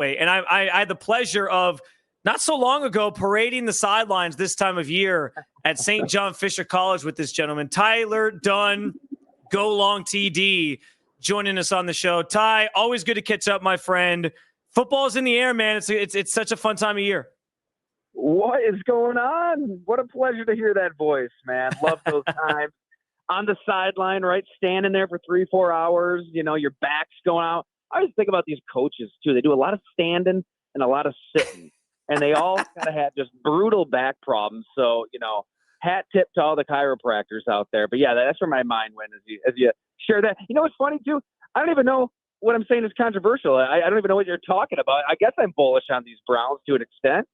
way. And I had the pleasure of not so long ago parading the sidelines this time of year at St. John Fisher College with this gentleman, Tyler Dunne, Go Long TD, joining us on the show. Ty, always good to catch up, my friend. Football's in the air, man. It's such a fun time of year. What is going on? What a pleasure to hear that voice, man. Love those times. On the sideline, right? Standing there for 3-4 hours, your back's going out. I always think about these coaches, too. They do a lot of standing and a lot of sitting. And they all kind of had just brutal back problems. So, hat tip to all the chiropractors out there. But, yeah, that's where my mind went as you share that. What's funny, too? I don't even know what I'm saying is controversial. I don't even know what you're talking about. I guess I'm bullish on these Browns to an extent.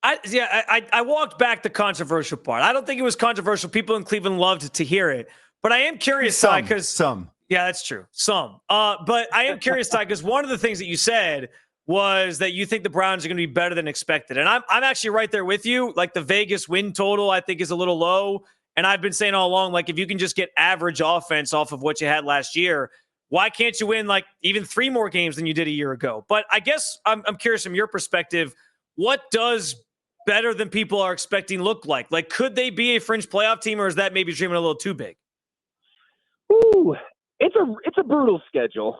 I walked back the controversial part. I don't think it was controversial. People in Cleveland loved to hear it. But I am curious, Ty, because some. Yeah, that's true. Some. But I am curious, Ty, because one of the things that you said was that you think the Browns are going to be better than expected. And I'm actually right there with you. Like the Vegas win total, I think, is a little low. And I've been saying all along, like, if you can just get average offense off of what you had last year, why can't you win like even 3 more games than you did a year ago? But I guess I'm curious from your perspective, what does better than people are expecting look like? Like, could they be a fringe playoff team, or is that maybe dreaming a little too big? Ooh, it's a brutal schedule.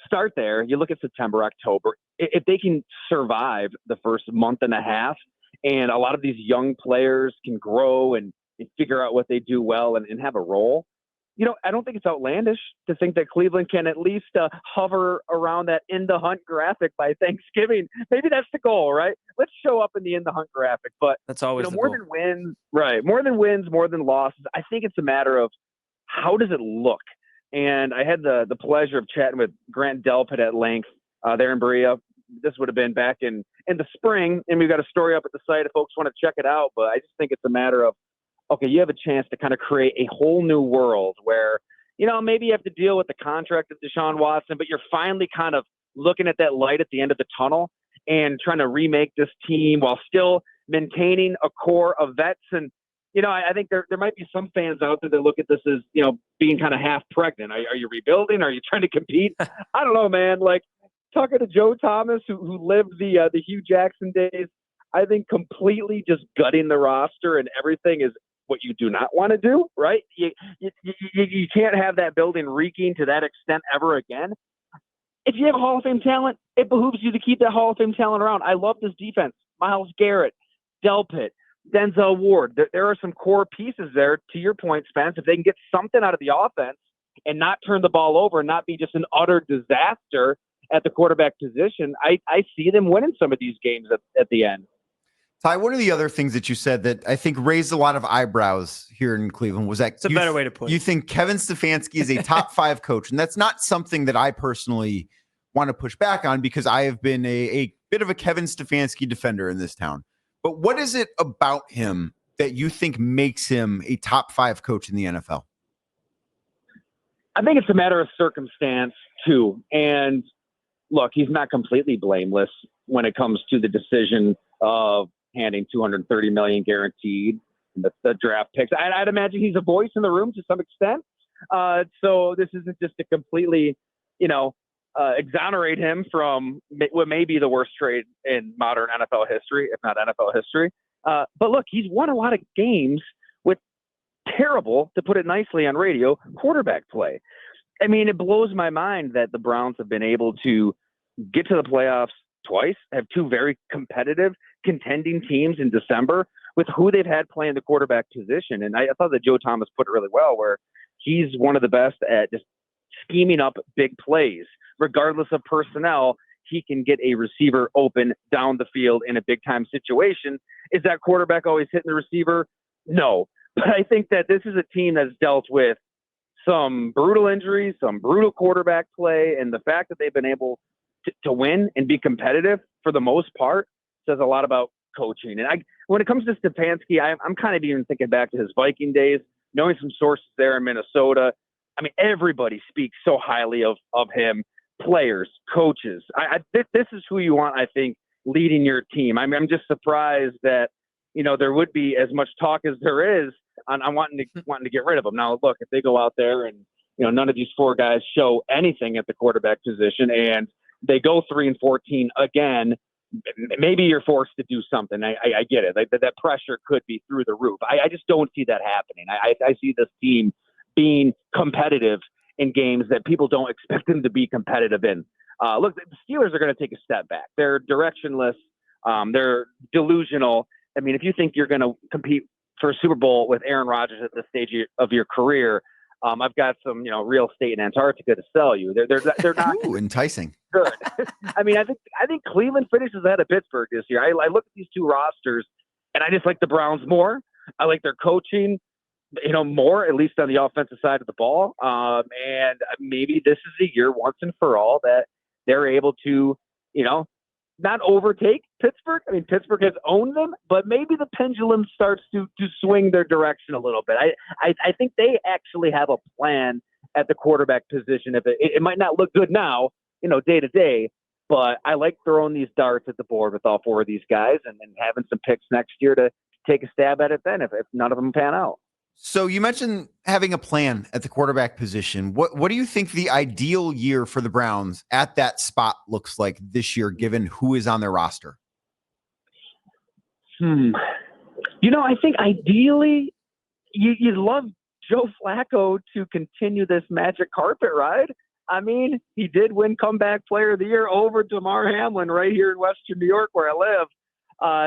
Start there. You look at September, October. If they can survive the first month and a half, and a lot of these young players can grow and figure out what they do well and have a role, I don't think it's outlandish to think that Cleveland can at least hover around that in the hunt graphic by Thanksgiving. Maybe that's the goal, right? Let's show up in the in the hunt graphic. But that's always more than wins, right? More than wins, more than losses. I think it's a matter of how does it look. And I had the pleasure of chatting with Grant Delpit at length there in Berea. This would have been back in the spring, and we've got a story up at the site if folks want to check it out. But I just think it's a matter of, okay, you have a chance to kind of create a whole new world where, maybe you have to deal with the contract of Deshaun Watson, but you're finally kind of looking at that light at the end of the tunnel and trying to remake this team while still maintaining a core of vets. And, I think there might be some fans out there that look at this as, being kind of half pregnant. Are you rebuilding? Are you trying to compete? I don't know, man. Like, talking to Joe Thomas, who lived the Hugh Jackson days, I think completely just gutting the roster and everything is what you do not want to do, right? You can't have that building reeking to that extent ever again. If you have a Hall of Fame talent, it behooves you to keep that Hall of Fame talent around. I love this defense. Myles Garrett, Delpit, Denzel Ward. There are some core pieces there, to your point, Spence. If they can get something out of the offense and not turn the ball over and not be just an utter disaster at the quarterback position, I see them winning some of these games at the end. Ty, one of the other things that you said that I think raised a lot of eyebrows here in Cleveland was that it's a better way to put it. You think Kevin Stefanski is a top 5 coach, and that's not something that I personally want to push back on because I have been a bit of a Kevin Stefanski defender in this town. But what is it about him that you think makes him a top 5 coach in the NFL? I think it's a matter of circumstance, too. And look, he's not completely blameless when it comes to the decision of handing $230 million guaranteed the draft picks. I'd imagine he's a voice in the room to some extent. So this isn't just to completely, exonerate him from what may be the worst trade in modern NFL history, if not NFL history. But look, he's won a lot of games with terrible, to put it nicely on radio, quarterback play. I mean, it blows my mind that the Browns have been able to get to the playoffs twice, have 2 very competitive contending teams in December with who they've had playing the quarterback position. And I thought that Joe Thomas put it really well, where he's one of the best at just scheming up big plays. Regardless of personnel, he can get a receiver open down the field in a big time situation. Is that quarterback always hitting the receiver? No. But I think that this is a team that's dealt with some brutal injuries, some brutal quarterback play, and the fact that they've been able to win and be competitive for the most part says a lot about coaching. And when it comes to Stefanski, I'm kind of even thinking back to his Viking days, knowing some sources there in Minnesota. I mean, everybody speaks so highly of him, players, coaches. This is who you want, I think, leading your team. I'm just surprised that, there would be as much talk as there is on wanting to get rid of him. Now, look, if they go out there and, none of these 4 guys show anything at the quarterback position and they go 3-14 again, maybe you're forced to do something. I get it. Like, that pressure could be through the roof. I just don't see that happening. I see this team being competitive in games that people don't expect them to be competitive in. Look, the Steelers are going to take a step back. They're directionless. They're delusional. I mean, if you think you're going to compete for a Super Bowl with Aaron Rodgers at this stage of your career, I've got some, real estate in Antarctica to sell you. They're not Ooh, enticing. good. I mean, I think Cleveland finishes ahead of Pittsburgh this year. I look at these two rosters, and I just like the Browns more. I like their coaching, more, at least on the offensive side of the ball. And maybe this is a year once and for all that they're able to, not overtake Pittsburgh. I mean, Pittsburgh has owned them, but maybe the pendulum starts to swing their direction a little bit. I think they actually have a plan at the quarterback position. If it might not look good now, day to day, but I like throwing these darts at the board with all four of these guys and having some picks next year to take a stab at it then if none of them pan out. So you mentioned having a plan at the quarterback position. What do you think the ideal year for the Browns at that spot looks like this year, given who is on their roster? I think ideally you'd love Joe Flacco to continue this magic carpet ride. I mean, he did win comeback player of the year over Damar Hamlin right here in Western New York where I live.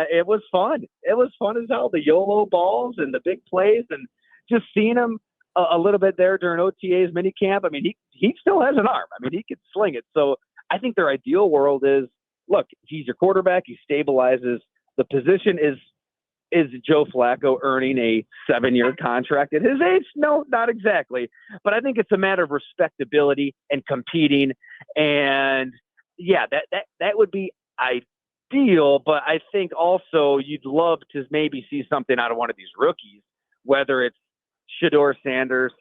It was fun. It was fun as hell. The YOLO balls and the big plays and just seeing him a little bit there during OTA's minicamp. I mean, he still has an arm. I mean, he could sling it. So I think their ideal world is, look, he's your quarterback. He stabilizes. The position is Joe Flacco earning a 7-year contract at his age? No, not exactly. But I think it's a matter of respectability and competing. And yeah, that would be ideal. But I think also you'd love to maybe see something out of one of these rookies, whether it's Shedeur Sanders,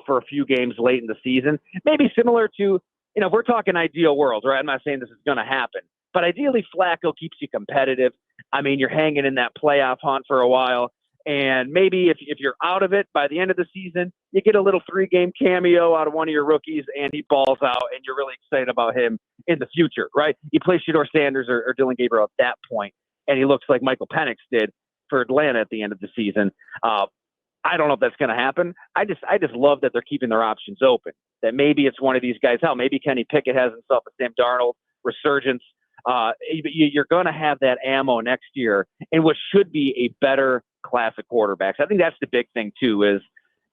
for a few games late in the season, maybe similar to, if we're talking ideal world, right? I'm not saying this is going to happen, but ideally Flacco keeps you competitive. I mean, you're hanging in that playoff hunt for a while, and maybe if you're out of it by the end of the season, you get a little 3-game cameo out of one of your rookies, and he balls out, and you're really excited about him in the future, right? You play Shedeur Sanders or Dylan Gabriel at that point, and he looks like Michael Penix did for Atlanta at the end of the season. I don't know if that's going to happen. I just love that they're keeping their options open. That maybe it's one of these guys. Hell, maybe Kenny Pickett has himself a Sam Darnold resurgence. You're going to have that ammo next year in what should be a better class of quarterbacks. I think that's the big thing too. Is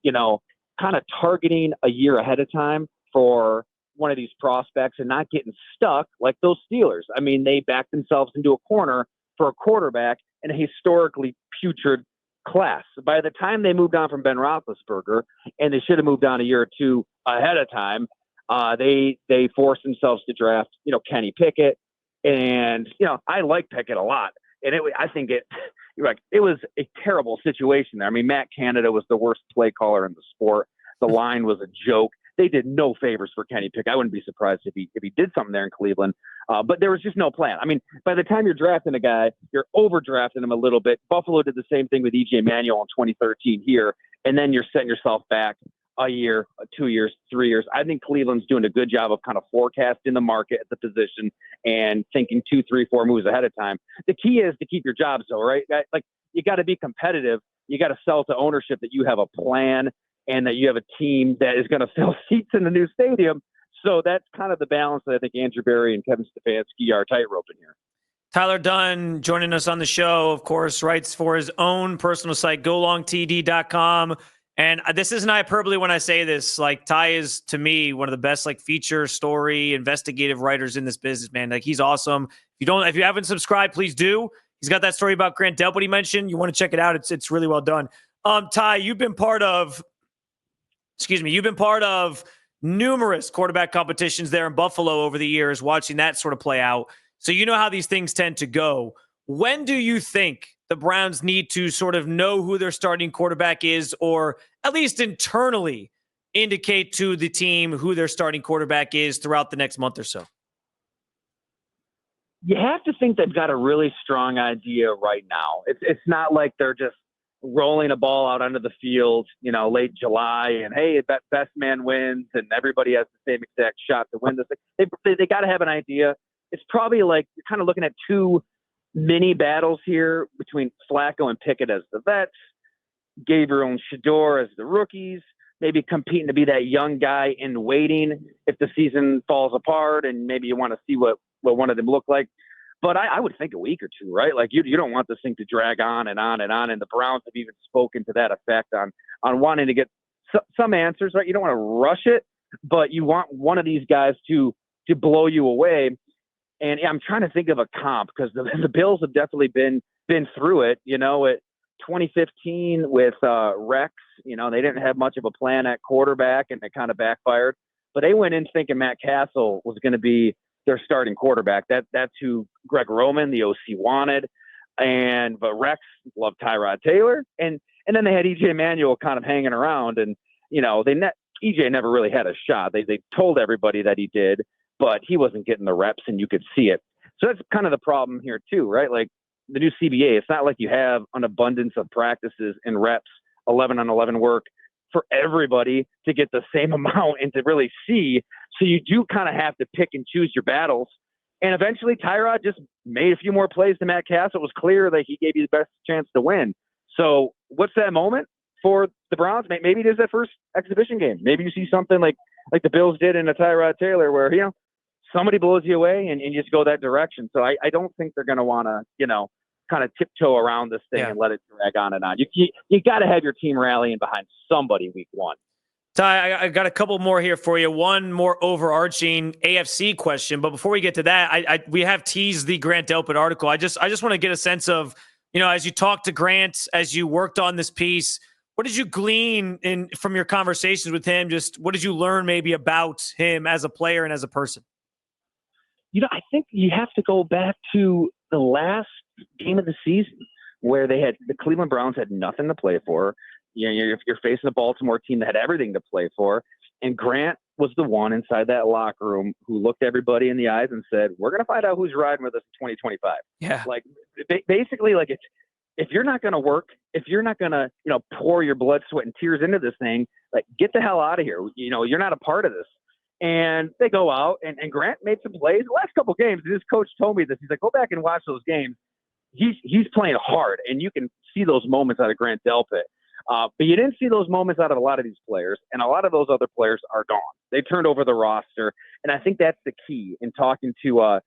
kind of targeting a year ahead of time for one of these prospects and not getting stuck like those Steelers. I mean, they backed themselves into a corner for a quarterback in a historically putrid class. By the time they moved on from Ben Roethlisberger, and they should have moved on a year or two ahead of time, they forced themselves to draft, Kenny Pickett. And, I like Pickett a lot. And I think it was a terrible situation there. I mean, Matt Canada was the worst play caller in the sport. The line was a joke. They did no favors for Kenny Pickett. I wouldn't be surprised if he did something there in Cleveland. But there was just no plan. I mean, by the time you're drafting a guy, you're overdrafting him a little bit. Buffalo did the same thing with E.J. Manuel in 2013 here, and then you're setting yourself back a year, 2 years, 3 years. I think Cleveland's doing a good job of kind of forecasting the market at the position and thinking 2, 3, 4 moves ahead of time. The key is to keep your jobs, though, right? Like, you got to be competitive. You got to sell to ownership that you have a plan and that you have a team that is going to fill seats in the new stadium. So that's kind of the balance that I think Andrew Berry and Kevin Stefanski are tightroping here. Tyler Dunne joining us on the show, of course, writes for his own personal site, golongtd.com. And this isn't hyperbole when I say this. Like, Ty is, to me, one of the best feature story investigative writers in this business, man. Like, he's awesome. If you haven't subscribed, please do. He's got that story about Grant Delpit he mentioned. You want to check it out. It's really well done. Ty, you've been part of numerous quarterback competitions there in Buffalo over the years, watching that sort of play out. So you know how these things tend to go. When do you think the Browns need to sort of know who their starting quarterback is, or at least internally indicate to the team who their starting quarterback is throughout the next month or so? You have to think they've got a really strong idea right now. It's not like they're just rolling a ball out onto the field, late July, and hey, best man wins, and everybody has the same exact shot to win this. They got to have an idea. It's probably like you're kind of looking at two mini battles here between Flacco and Pickett as the vets, Gabriel and Shador as the rookies, maybe competing to be that young guy in waiting if the season falls apart, and maybe you want to see what one of them look like. But I would think a week or two, right? Like you don't want this thing to drag on and on and on. And the Browns have even spoken to that effect on wanting to get some answers, right? You don't want to rush it, but you want one of these guys to blow you away. And I'm trying to think of a comp because the Bills have definitely been through it. At 2015 with Rex, they didn't have much of a plan at quarterback, and it kind of backfired. But they went in thinking Matt Castle was going to be their starting quarterback. That's who Greg Roman, the OC, wanted. But Rex loved Tyrod Taylor. And then they had EJ Manuel kind of hanging around, and EJ never really had a shot. They told everybody that he did, but he wasn't getting the reps, and you could see it. So that's kind of the problem here too, right? Like the new CBA, it's not like you have an abundance of practices and reps, 11-on-11 work for everybody to get the same amount and to really see. So you do kind of have to pick and choose your battles. And eventually Tyrod just made a few more plays than Matt Castle. It was clear that he gave you the best chance to win. So what's that moment for the Browns? Maybe it is that first exhibition game. Maybe you see something like the Bills did in a Tyrod Taylor where, somebody blows you away and you just go that direction. So I don't think they're going to want to, kind of tiptoe around this thing and let it drag on and on. You got to have your team rallying behind somebody week one. Ty, I got a couple more here for you. One more overarching AFC question, but before we get to that, we have teased the Grant Delpit article. I just want to get a sense of, as you talked to Grant, as you worked on this piece, what did you glean from your conversations with him? Just what did you learn maybe about him as a player and as a person? I think you have to go back to the last game of the season where the Cleveland Browns had nothing to play for. You're facing a Baltimore team that had everything to play for. And Grant was the one inside that locker room who looked everybody in the eyes and said, we're going to find out who's riding with us in 2025. Yeah. Like basically, like if you're not going to work, if you're not going to, pour your blood, sweat, and tears into this thing, like get the hell out of here. You're not a part of this. And they go out and Grant made some plays. The last couple of games, his coach told me this. He's like, go back and watch those games. He's playing hard, and you can see those moments out of Grant Delpit. But you didn't see those moments out of a lot of these players, and a lot of those other players are gone. They turned over the roster, and I think that's the key in talking to a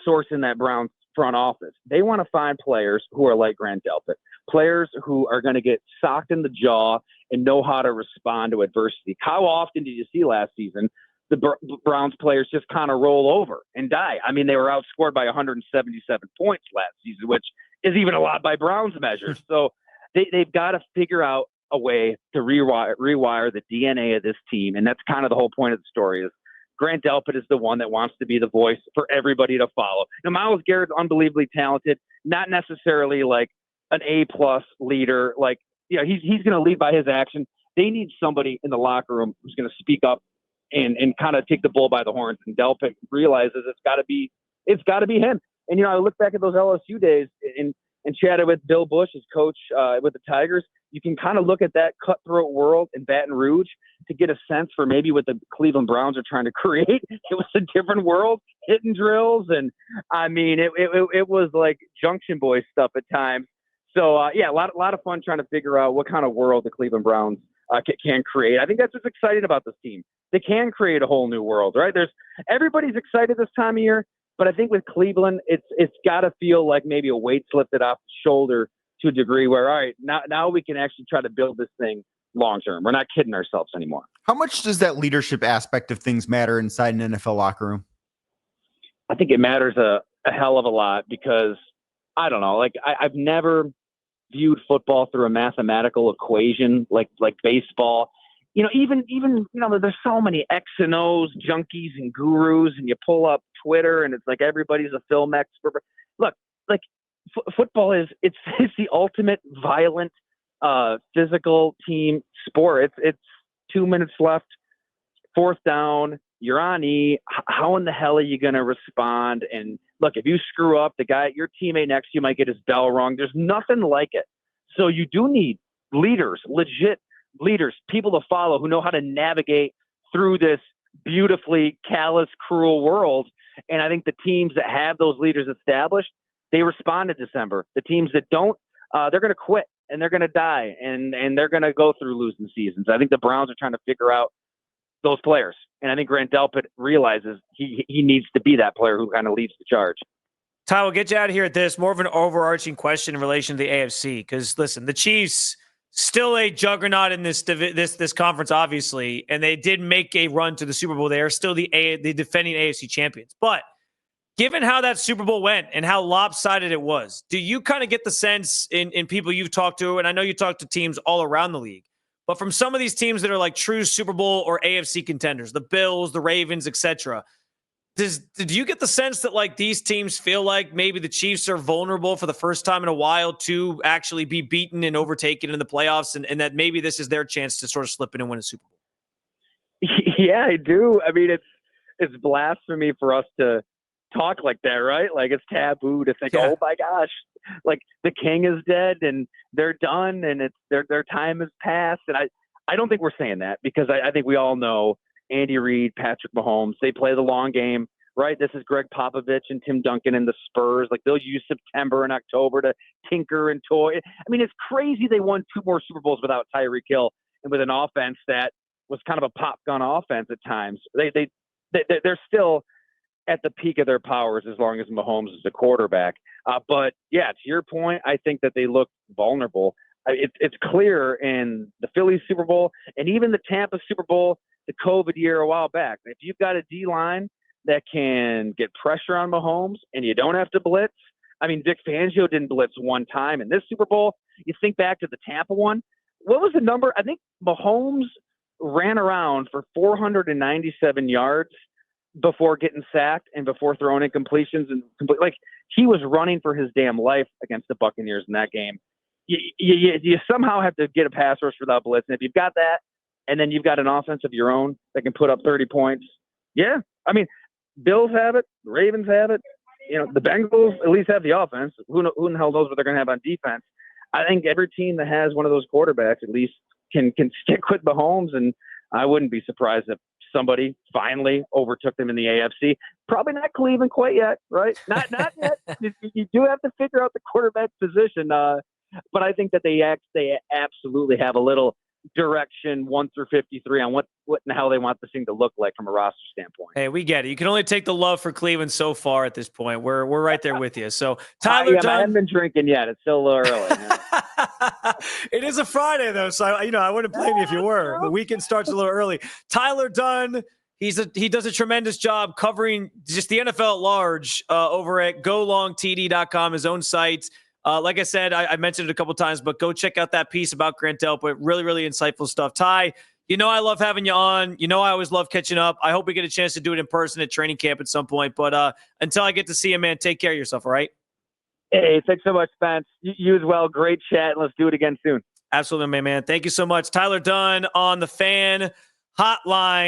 source in that Browns front office. They want to find players who are like Grant Delpit, players who are going to get socked in the jaw and know how to respond to adversity. How often did you see last season the Browns players just kind of roll over and die? I mean, they were outscored by 177 points last season, which is even a lot by Browns measures. So they've got to figure out a way to rewire the DNA of this team. And that's kind of the whole point of the story is Grant Delpit is the one that wants to be the voice for everybody to follow. Now, Myles Garrett's unbelievably talented, not necessarily like an A-plus leader. Like, he's going to lead by his action. They need somebody in the locker room who's going to speak up and kind of take the bull by the horns. And Delpit realizes it's got to be him. And, I look back at those LSU days and chatted with Bill Bush, his coach with the Tigers. You can kind of look at that cutthroat world in Baton Rouge to get a sense for maybe what the Cleveland Browns are trying to create. It was a different world, hitting drills. And I mean, it was like Junction Boy stuff at times. So a lot of fun trying to figure out what kind of world the Cleveland Browns can create. I think that's what's exciting about this team. They can create a whole new world, right? Everybody's excited this time of year, but I think with Cleveland, it's got to feel like maybe a weight's lifted off the shoulder to a degree where, all right, now we can actually try to build this thing long term. We're not kidding ourselves anymore. How much does that leadership aspect of things matter inside an NFL locker room? I think it matters a hell of a lot because I don't know, like I've never viewed football through a mathematical equation like baseball. Even there's so many X and O's junkies and gurus, and you pull up Twitter and it's like everybody's a film expert. Look, like football it's the ultimate violent, physical team sport. It's 2 minutes left, fourth down, you're on E. How in the hell are you going to respond? And look, if you screw up, your teammate next to you might get his bell rung. There's nothing like it. So you do need leaders, legit leaders, people to follow who know how to navigate through this beautifully callous, cruel world. And I think the teams that have those leaders established, they respond in December. The teams that don't, they're going to quit and they're going to die and they're going to go through losing seasons. I think the Browns are trying to figure out those players. And I think Grant Delpit realizes he needs to be that player who kind of leads the charge. Ty, we'll get you out of here at this. More of an overarching question in relation to the AFC. Because, listen, the Chiefs still a juggernaut in this conference, obviously, and they did make a run to the Super Bowl. They are still the defending AFC champions. But given how that Super Bowl went and how lopsided it was, do you kind of get the sense in people you've talked to, and I know you talk to teams all around the league, but from some of these teams that are like true Super Bowl or AFC contenders, the Bills, the Ravens, etc., do you get the sense that like these teams feel like maybe the Chiefs are vulnerable for the first time in a while to actually be beaten and overtaken in the playoffs, and that maybe this is their chance to sort of slip in and win a Super Bowl? Yeah, I do. I mean, it's blasphemy for us to talk like that, right? Like it's taboo to think, oh my gosh, like the king is dead and they're done and it's their time has passed. And I don't think we're saying that because I think we all know Andy Reid, Patrick Mahomes, they play the long game, right? This is Greg Popovich and Tim Duncan and the Spurs. Like they'll use September and October to tinker and toy. I mean, it's crazy they won 2 more Super Bowls without Tyreek Hill and with an offense that was kind of a pop gun offense at times. They're still at the peak of their powers as long as Mahomes is the quarterback. But yeah, to your point, I think that they look vulnerable. It's clear in the Phillies Super Bowl and even the Tampa Super Bowl, the COVID year a while back. If you've got a D-line that can get pressure on Mahomes and you don't have to blitz, I mean, Vic Fangio didn't blitz one time in this Super Bowl. You think back to the Tampa one. What was the number? I think Mahomes ran around for 497 yards before getting sacked and before throwing incompletions and like he was running for his damn life against the Buccaneers in that game. You somehow have to get a pass rush without blitz. And if you've got that, and then you've got an offense of your own that can put up 30 points. Yeah. I mean, Bills have it. The Ravens have it. You know, the Bengals at least have the offense. Who in the hell knows what they're going to have on defense? I think every team that has one of those quarterbacks at least can stick with Mahomes, and I wouldn't be surprised if somebody finally overtook them in the AFC. Probably not Cleveland quite yet, right? Not yet. You do have to figure out the quarterback position, but I think that they absolutely have a little direction 1 through 53 on what and how they want this thing to look like from a roster standpoint. Hey, we get it. You can only take the love for Cleveland so far at this point. We're right there with you. So Tyler Dunne, I haven't been drinking yet. It's still a little early. It is a Friday though, so I wouldn't blame you if you were. The weekend starts a little early. Tyler Dunne, he does a tremendous job covering just the NFL at large over at golongtd.com, his own site. Like I said, I mentioned it a couple times, but go check out that piece about Grant Delpit. Really, really insightful stuff. Ty, you know I love having you on. You know I always love catching up. I hope we get a chance to do it in person at training camp at some point. But until I get to see you, man, take care of yourself, all right? Hey, thanks so much, Spence. You as well. Great chat, and let's do it again soon. Absolutely, man. Thank you so much. Tyler Dunne on the Fan Hotline.